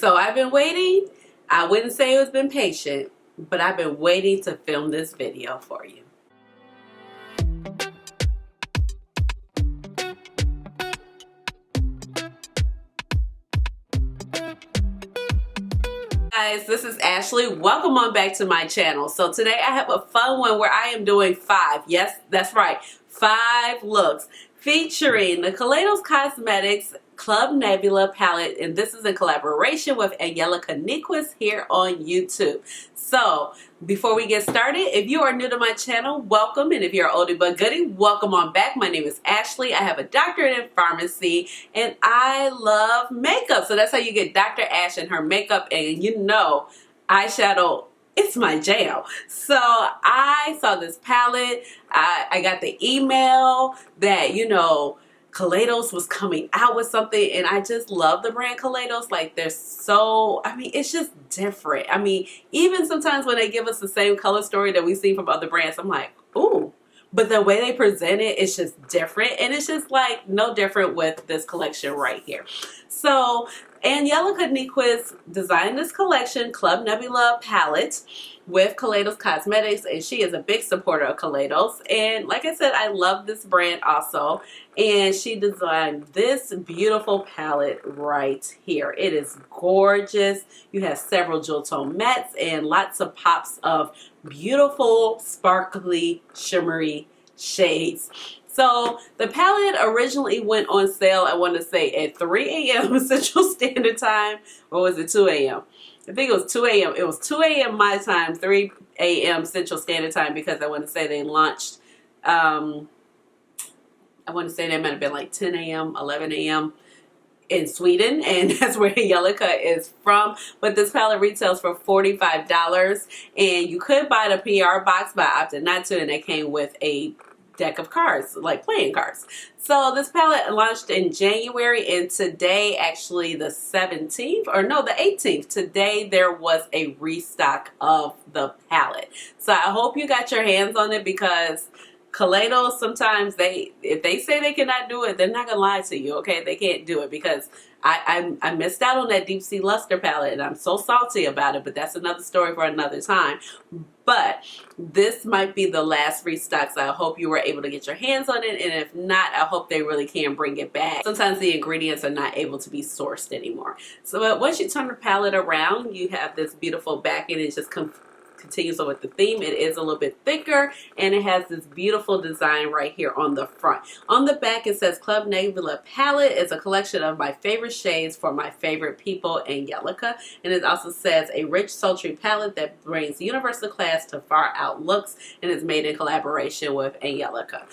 So I've been waiting. I wouldn't say it's been patient, but I've been waiting to film this video for you. Guys, this is Ashley. Welcome on back to my channel. So today I have a fun one where I am doing 5. Yes, that's right. 5 looks featuring the Kaleidos Cosmetics Club Nebula palette, and this is in collaboration with Angelica Nyqvist here on YouTube. So before we get started, if you are new to my channel, welcome, and if you're an oldie but goodie, welcome on back. My name is Ashley. I have a doctorate in pharmacy and I love makeup, so that's how you get Dr. Ash and her makeup. And you know, eyeshadow, it's my jam. So I saw this palette. I got the email that, you know, Kaleidos was coming out with something, and I just love the brand Kaleidos. Like, they're so, I mean, it's just different. I mean, even sometimes when they give us the same color story that we see from other brands, I'm like, ooh. But the way they present it, it's just different, and it's just like no different with this collection right here. So Angelica Nyqvist designed this collection, Club Nebula palette, with Kaleidos Cosmetics, and she is a big supporter of Kaleidos. And like I said, I love this brand also. And she designed this beautiful palette right here. It is gorgeous. You have several jewel tone mattes and lots of pops of beautiful, sparkly, shimmery shades. So the palette originally went on sale, I want to say at 3 a.m. Central Standard Time, or was it 2 a.m.? I think it was 2 a.m. It was 2 a.m. my time, 3 a.m. Central Standard Time, because I want to say they launched, I want to say they might have been like 10 a.m., 11 a.m. in Sweden, and that's where Angelica is from. But this palette retails for $45, and you could buy the PR box, but I opted not to, and it came with a deck of cards, like playing cards. So this palette launched in January, and today, actually the 17th, or no, the 18th, today there was a restock of the palette. So I hope you got your hands on it, because Kaleidos, sometimes if they say they cannot do it, they're not gonna lie to you, okay? They can't do it, because I missed out on that Deep Sea Luster palette, and I'm so salty about it, but that's another story for another time. But this might be the last restock, so I hope you were able to get your hands on it, and if not, I hope they really can bring it back. Sometimes the ingredients are not able to be sourced anymore. So once you turn the palette around, you have this beautiful back, and it just continues on with the theme. It is a little bit thicker, and it has this beautiful design right here on the front. On the back, it says Club Nebula palette is a collection of my favorite shades for my favorite people, Angelica. And it also says a rich, sultry palette that brings universal class to far out looks, and is made in collaboration with Angelica.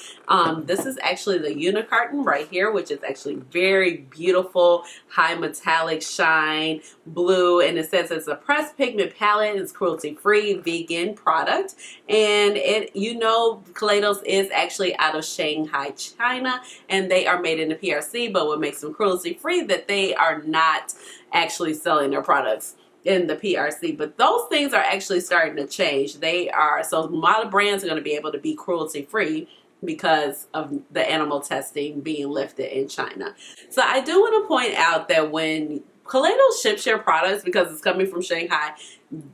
This is actually the unicarton right here, which is actually very beautiful, high metallic shine blue, and it says it's a pressed pigment palette. It's cruelty free, vegan product, and it, you know, Kaleidos is actually out of Shanghai, China, and they are made in the PRC, but what makes them cruelty free that they are not actually selling their products in the PRC, but those things are actually starting to change. They are, so a lot of brands are going to be able to be cruelty free because of the animal testing being lifted in China. So I do want to point out that when Kaleidos ships your products, because it's coming from Shanghai,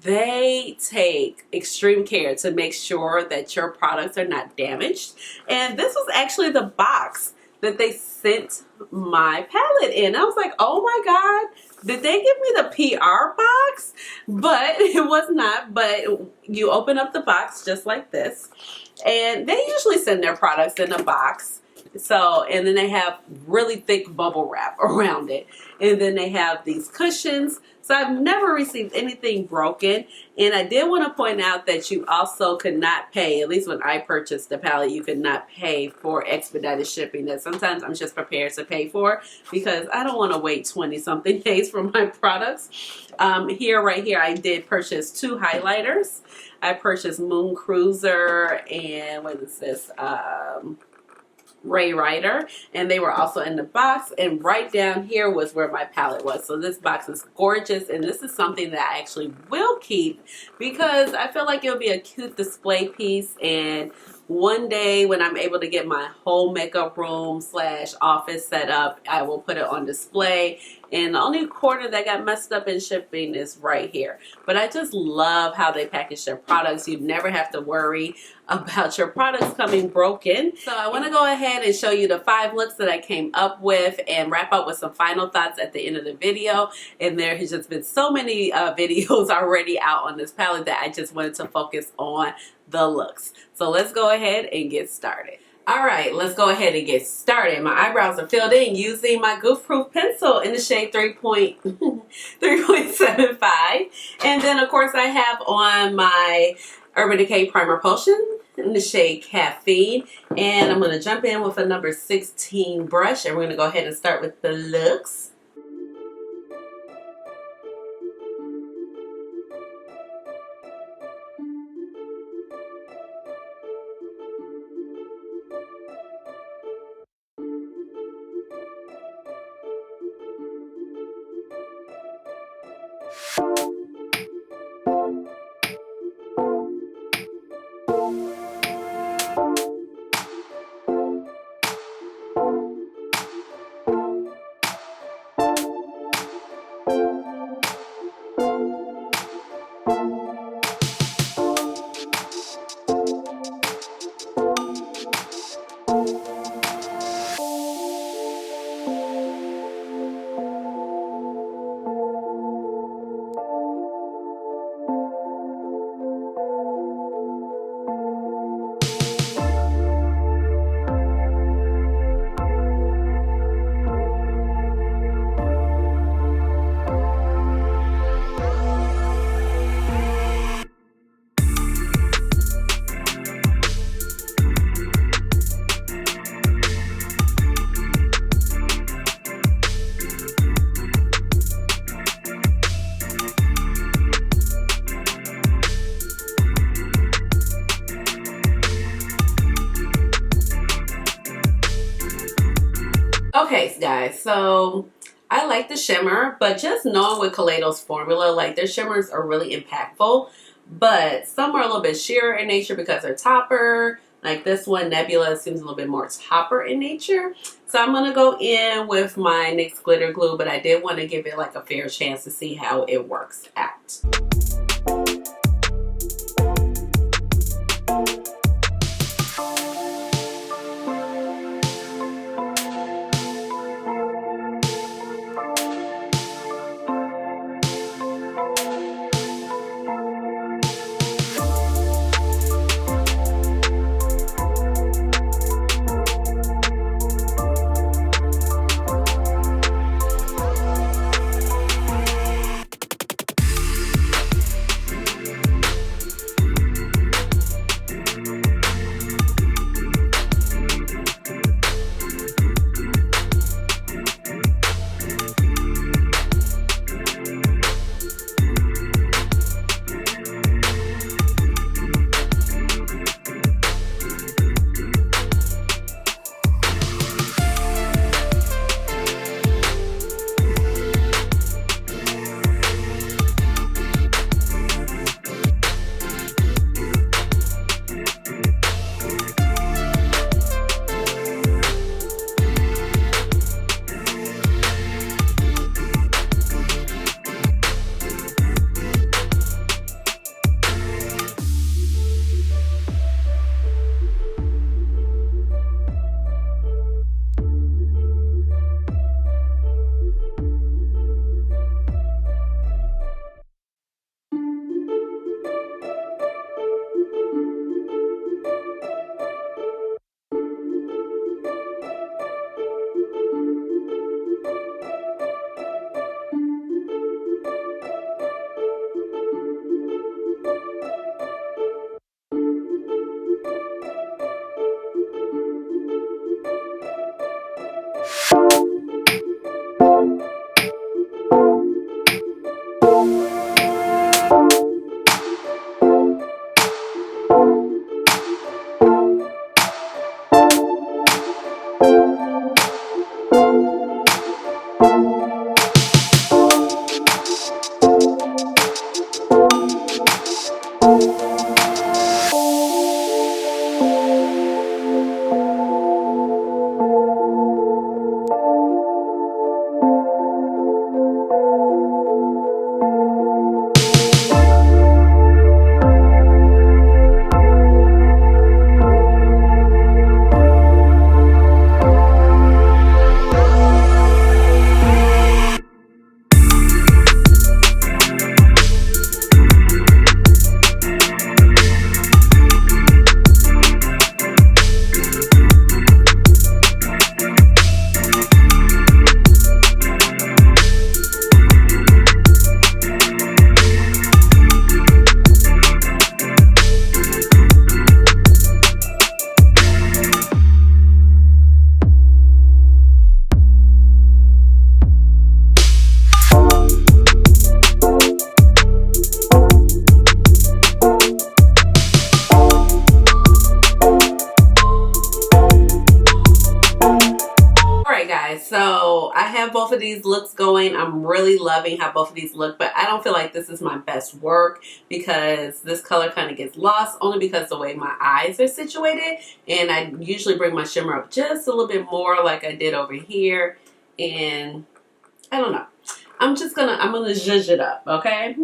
they take extreme care to make sure that your products are not damaged. And this was actually the box that they sent my palette in. I was like, oh my God, did they give me the PR box? But it was not. But you open up the box just like this, and they usually send their products in a box. So, and then they have really thick bubble wrap around it. And then they have these cushions. So I've never received anything broken. And I did want to point out that you also could not pay, at least when I purchased the palette, you could not pay for expedited shipping. That sometimes I'm just prepared to pay for, because I don't want to wait 20 something days for my products. Right here, I did purchase 2 highlighters. I purchased Moon Cruiser and what is this? Ray Rider, and they were also in the box, and right down here was where my palette was. So this box is gorgeous, and this is something that I actually will keep, because I feel like it'll be a cute display piece, and one day when I'm able to get my whole makeup room slash office set up, I will put it on display. And the only corner that got messed up in shipping is right here. But I just love how they package their products. You never have to worry about your products coming broken. So I want to go ahead and show you the 5 looks that I came up with and wrap up with some final thoughts at the end of the video. And there has just been so many videos already out on this palette that I just wanted to focus on the looks. So let's go ahead and get started. Alright, let's go ahead and get started. My eyebrows are filled in using my Goof Proof pencil in the shade 3.75. And then of course I have on my Urban Decay Primer Potion in the shade Caffeine. And I'm going to jump in with a number 16 brush, and we're going to go ahead and start with the looks. Okay guys, so I like the shimmer, but just knowing with Kaleidos formula, like their shimmers are really impactful, but some are a little bit sheerer in nature because they're topper. Like this one, Nebula, seems a little bit more topper in nature. So I'm going to go in with my NYX Glitter Glue, but I did want to give it like a fair chance to see how it works out. of these looks going. I'm really loving how both of these look, but I don't feel like this is my best work because this color kind of gets lost only because the way my eyes are situated. And I usually bring my shimmer up just a little bit more like I did over here. And I don't know. I'm gonna zhuzh it up, okay?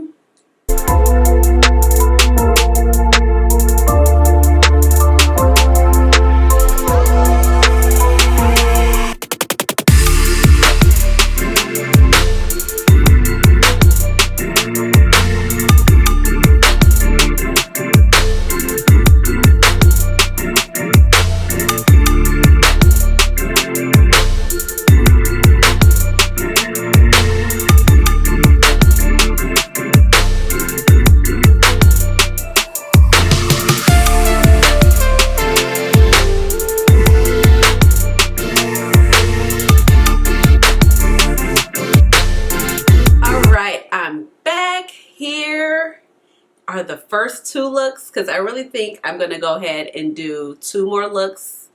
Are the first two looks, because I really think I'm going to go ahead and do 2 more looks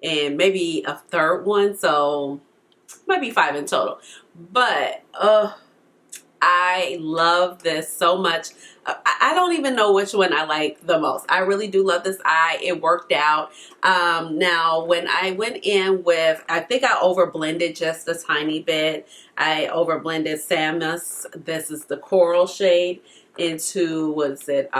and maybe a third one, so might be 5 in total. But I love this so much. I don't even know which one I like the most. I really do love this eye. It worked out. Now when I went in with, I think I over blended just a tiny bit. I over blended Samus, this is the coral shade, into, what is it,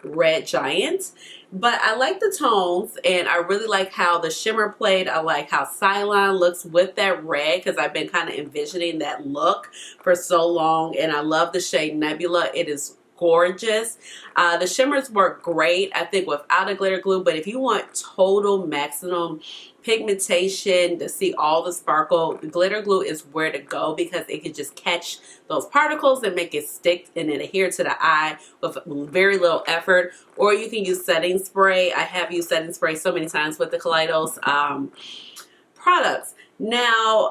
Red Giant. But I like the tones, and I really like how the shimmer played. I like how Cylon looks with that red, because I've been kind of envisioning that look for so long. And I love the shade Nebula. It is gorgeous. The shimmers work great, I think, without a glitter glue. But if you want total maximum pigmentation to see all the sparkle, the glitter glue is where to go, because it can just catch those particles and make it stick and adhere to the eye with very little effort. Or you can use setting spray. I have used setting spray so many times with the Kaleidos products. Now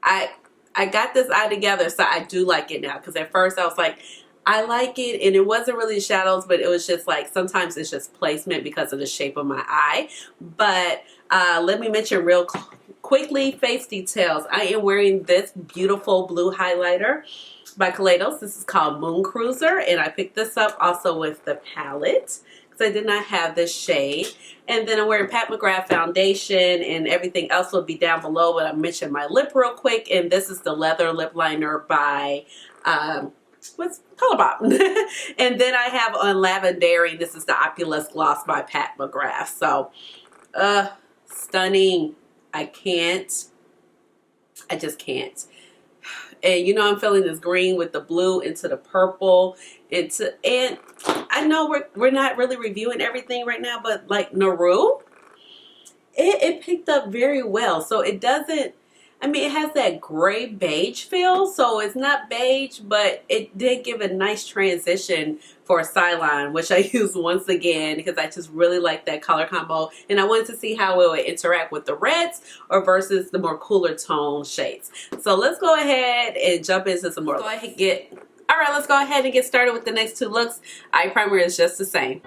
I got this eye together, so I do like it now, because at first I was like, I like it, and it wasn't really shadows, but it was just like, sometimes it's just placement because of the shape of my eye. But let me mention real quickly face details. I am wearing this beautiful blue highlighter by Kaleidos. This is called Moon Cruiser, and I picked this up also with the palette because I did not have this shade. And then I'm wearing Pat McGrath foundation, and everything else will be down below, but I mentioned my lip real quick, and this is the leather lip liner by what's Colourpop. And then I have on Lavendaring, this is the OpuLust gloss by Pat McGrath. So stunning. I just can't. And you know, I'm feeling this green with the blue into the purple and I know we're not really reviewing everything right now, but like Naru, it picked up very well. So it doesn't, I mean, it has that gray beige feel, so it's not beige, but it did give a nice transition for Cylon, which I used once again because I just really like that color combo, and I wanted to see how it would interact with the reds or versus the more cooler tone shades. So let's go ahead and jump into some more. Let's go ahead and get started with the next 2 looks. Eye primer is just the same.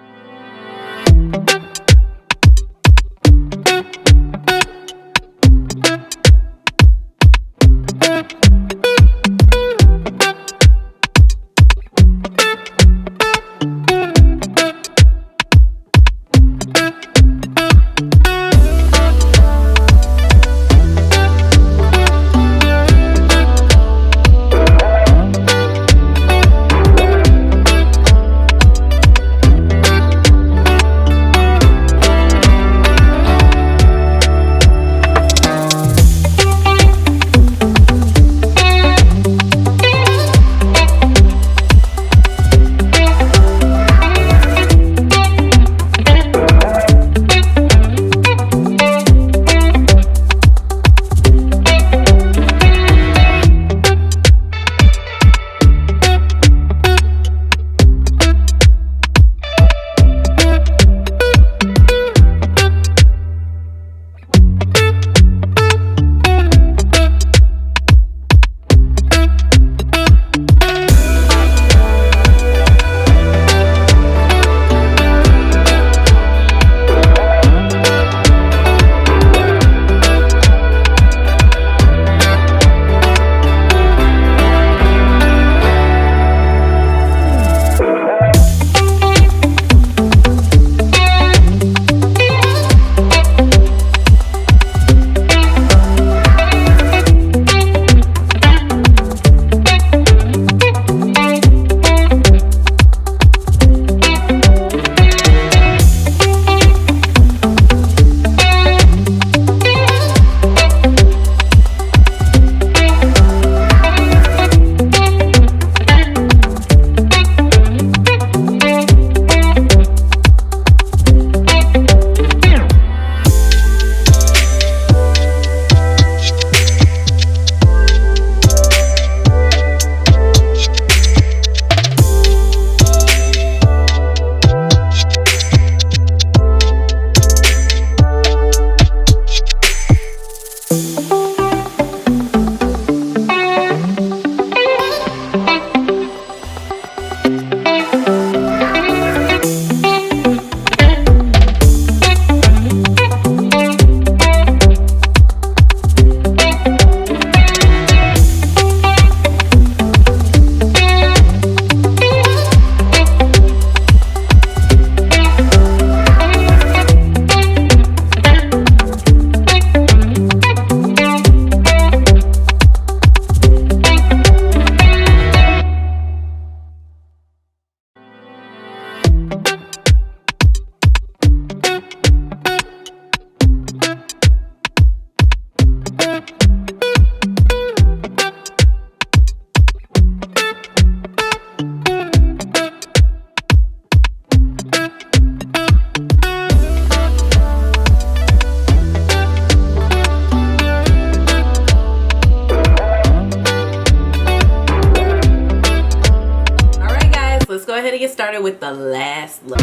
ahead and get started with the last look.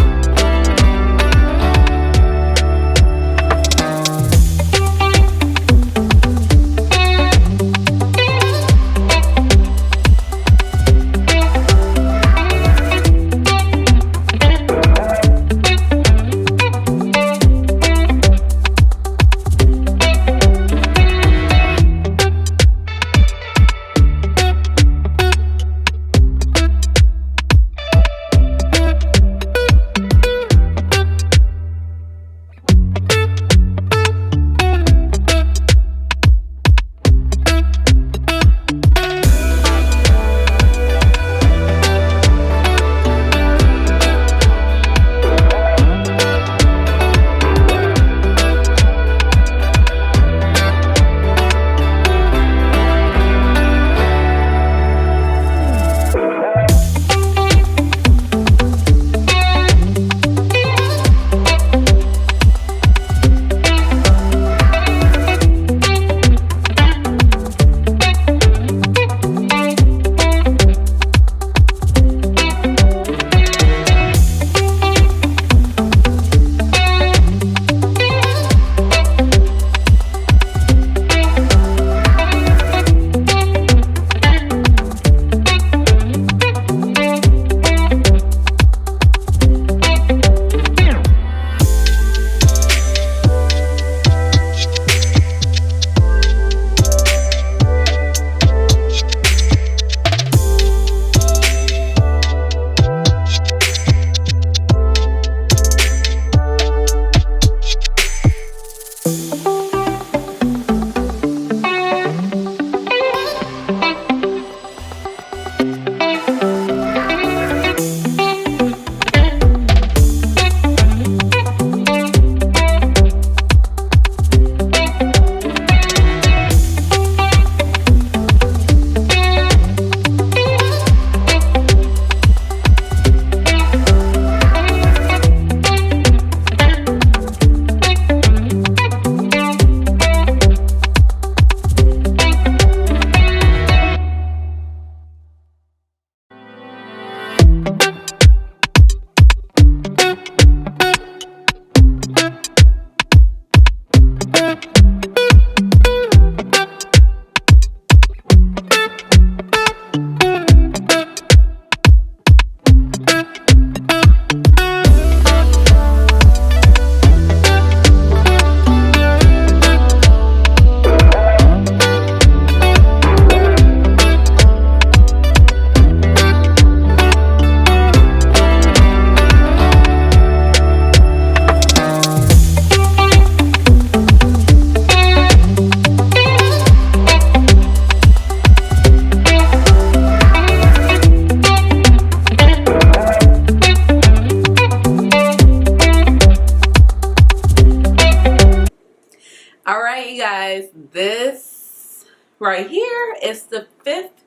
Alright you guys, this right here is the fifth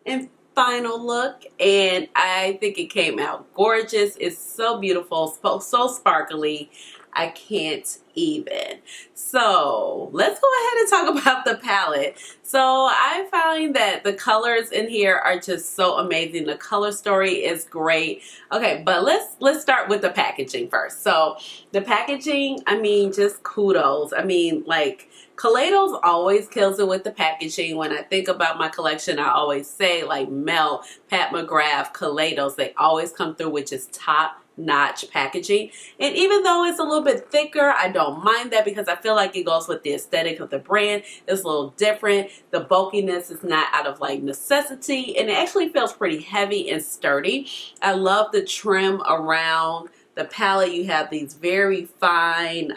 and final look, and I think it came out gorgeous. It's so beautiful, so sparkly. I can't even. So let's go ahead and talk about the palette. So I find that the colors in here are just so amazing. The color story is great. Okay, but let's start with the packaging first. So the packaging, I mean, just kudos. I mean, like, Kaleidos always kills it with the packaging. When I think about my collection, I always say, like, Melt, Pat McGrath, Kaleidos, they always come through with just top-notch packaging. And even though it's a little bit thicker, I don't mind that because I feel like it goes with the aesthetic of the brand. It's a little different. The bulkiness is not out of, like, necessity, and it actually feels pretty heavy and sturdy. I love the trim around the palette. You have these very fine,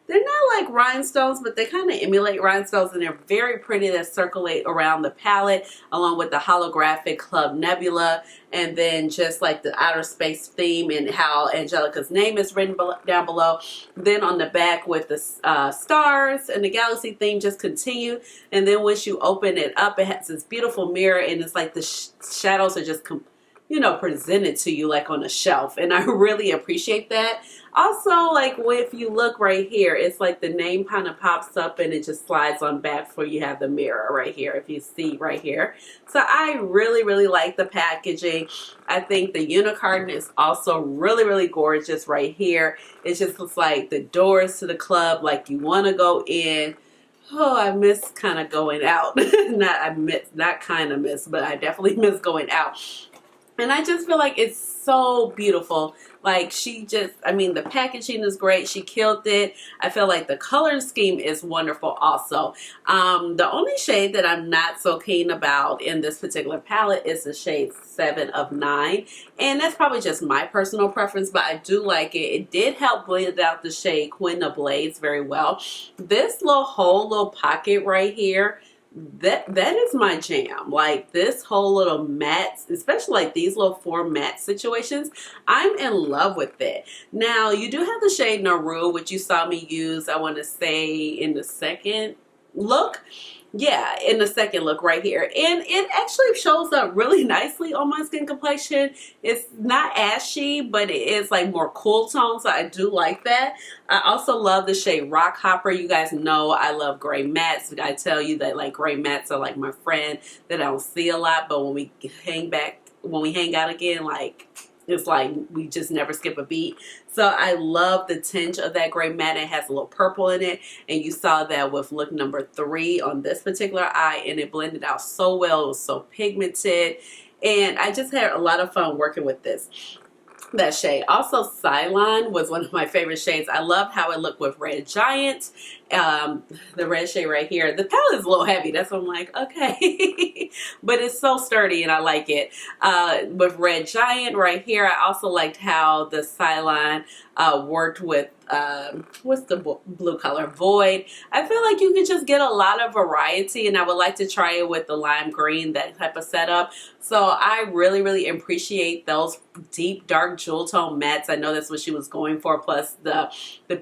they're not like rhinestones, but they kind of emulate rhinestones, and they're very pretty that circulate around the palette, along with the holographic Club Nebula, and then just like the outer space theme and how Angelica's name is written down below. Then on the back with the stars and the galaxy theme just continue. And then once you open it up, it has this beautiful mirror, and it's like the shadows are just you know, presented to you like on a shelf, and I really appreciate that. Also, like if you look right here, it's like the name kind of pops up and it just slides on back before you have the mirror right here, if you see right here. So I really like the packaging. I think the unicorn is also really not right here. It just looks like the doors to the club, like you want to go in. Oh, I miss kind of going out. Not kind of miss, but I definitely miss going out. And I just feel like it's so beautiful. Like I mean, the packaging is great. She killed it. I feel like the color scheme is wonderful also. The only shade that I'm not so keen about in this particular palette is the shade 7 of 9. And that's probably just my personal preference, but I do like it. It did help blend out the shade Queen of Blades very well. This little pocket right here, that is my jam. Like this whole little matte, especially like these little 4 matte situations, I'm in love with it. Now you do have the shade Naru, which you saw me use, I want to say in the second look. Yeah, in the second look right here. And it actually shows up really nicely on my skin complexion. It's not ashy, but it is like more cool tone, so I do like that. I also love the shade Rock Hopper. You guys know I love gray mattes. I tell you that like gray mattes are like my friend that I don't see a lot, but when we hang out again, like it's like we just never skip a beat. So I love the tinge of that gray matte. It has a little purple in it, and you saw that with look number 3 on this particular eye, and it blended out so well. It was so pigmented, and I just had a lot of fun working with that shade. Also, Cylon was one of my favorite shades. I loved how it looked with Red Giant. The red shade right here. The palette is a little heavy. That's why I'm like, okay. But it's so sturdy and I like it. With Red Giant right here, I also liked how the Cylon worked with what's the blue color? Void. I feel like you can just get a lot of variety, and I would like to try it with the lime green, that type of setup. So I really appreciate those deep dark jewel tone mattes. I know that's what she was going for, plus the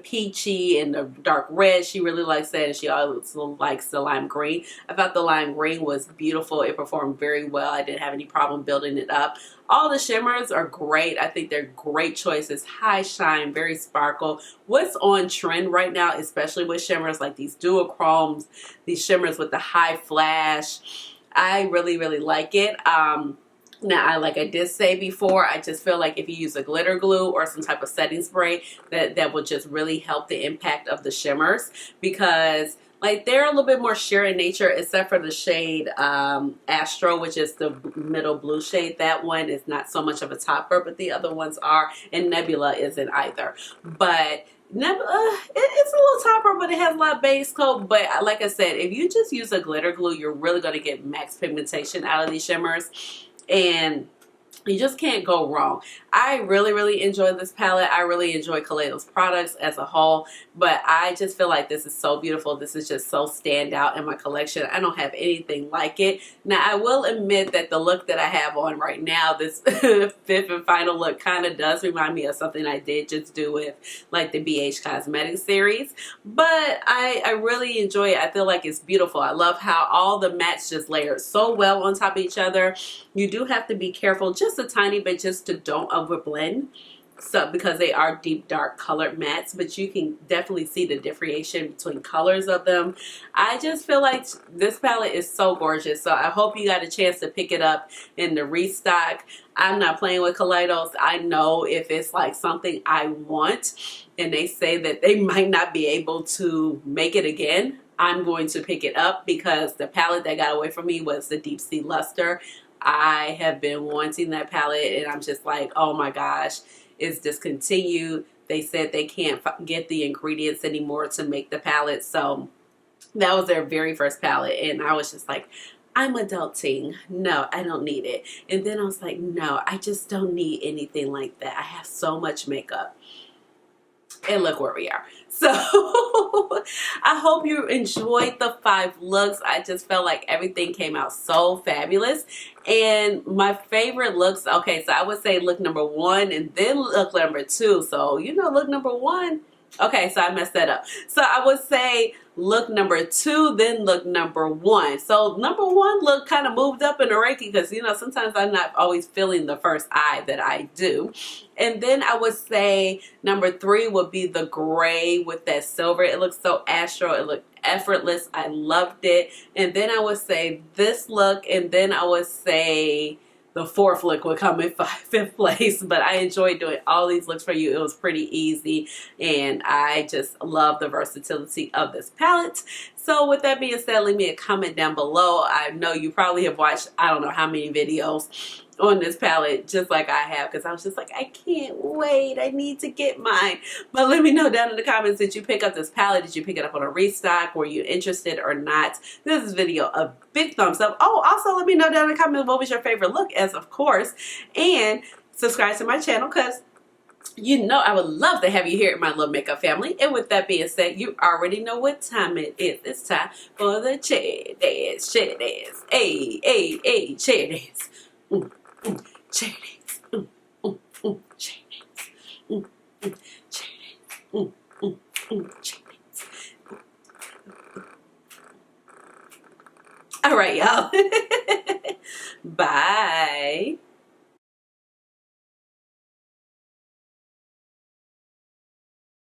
peachy and the dark red. She really likes that, and she also likes the lime green. I thought the lime green was beautiful. It performed very well. I didn't have any problem building it up. All the shimmers are great. I think they're great choices. High shine, very sparkle. What's on trend right now, especially with shimmers like these duochromes, these shimmers with the high flash, I really like it. Now, like I did say before, I just feel like if you use a glitter glue or some type of setting spray, that will just really help the impact of the shimmers, because like they're a little bit more sheer in nature, except for the shade Astro, which is the middle blue shade. That one is not so much of a topper, but the other ones are, and Nebula isn't either. But Nebula, it's a little topper, but it has a lot of base coat. But like I said, if you just use a glitter glue, you're really going to get max pigmentation out of these shimmers, and you just can't go wrong. I really enjoy this palette. I really enjoy Kaleidos products as a whole, but I just feel like this is so beautiful. This is just so standout in my collection. I don't have anything like it. Now, I will admit that the look that I have on right now, this fifth and final look, kind of does remind me of something I did just do with like the BH Cosmetics series, but I really enjoy it. I feel like it's beautiful. I love how all the mattes just layered so well on top of each other. You do have to be careful just a tiny bit just to don't overblend, so because they are deep dark colored mattes, but you can definitely see the differentiation between colors of them. I just feel like this palette is so gorgeous, so I hope you got a chance to pick it up in the restock. I'm not playing with Kaleidos. I know if it's like something I want and they say that they might not be able to make it again, I'm going to pick it up, because the palette that got away from me was the Deep Sea Luster. I have been wanting that palette, and I'm just like, oh my gosh, it's discontinued. They said they can't get the ingredients anymore to make the palette. So that was their very first palette, and I was just like, I'm adulting. No, I don't need it. And then I was like, no, I just don't need anything like that. I have so much makeup. And look where we are. So I hope you enjoyed the 5 looks. I just felt like everything came out so fabulous. And my favorite looks, okay, so I would say look number 1 and then look number 2. So, you know, look number 1. Okay, so I messed that up. So I would say look number 2, then look number 1. So number 1 look kind of moved up in the ranking because, you know, sometimes I'm not always feeling the first eye that I do. And then I would say number 3 would be the gray with that silver. It looks so astral. It looked effortless. I loved it. And then I would say this look, and then I would say the 4th look would come in 5th place. But I enjoyed doing all these looks for you. It was pretty easy, and I just love the versatility of this palette. So with that being said, leave me a comment down below. I know you probably have watched I don't know how many videos on this palette just like I have, because I was just like, I can't wait, I need to get mine. But let me know down in the comments, did you pick up this palette? Did you pick it up on a restock? Were you interested or not? This video a big thumbs up. Oh, also let me know down in the comments what was your favorite look, as of course, and subscribe to my channel because you know I would love to have you here at my little makeup family. And with that being said, you already know what time it is. It's time for the chair dance, chair dance. Hey, hey, hey, chair dance. Chair dance. Chair dance. Chair dance. Chair dance. All right, y'all. Bye.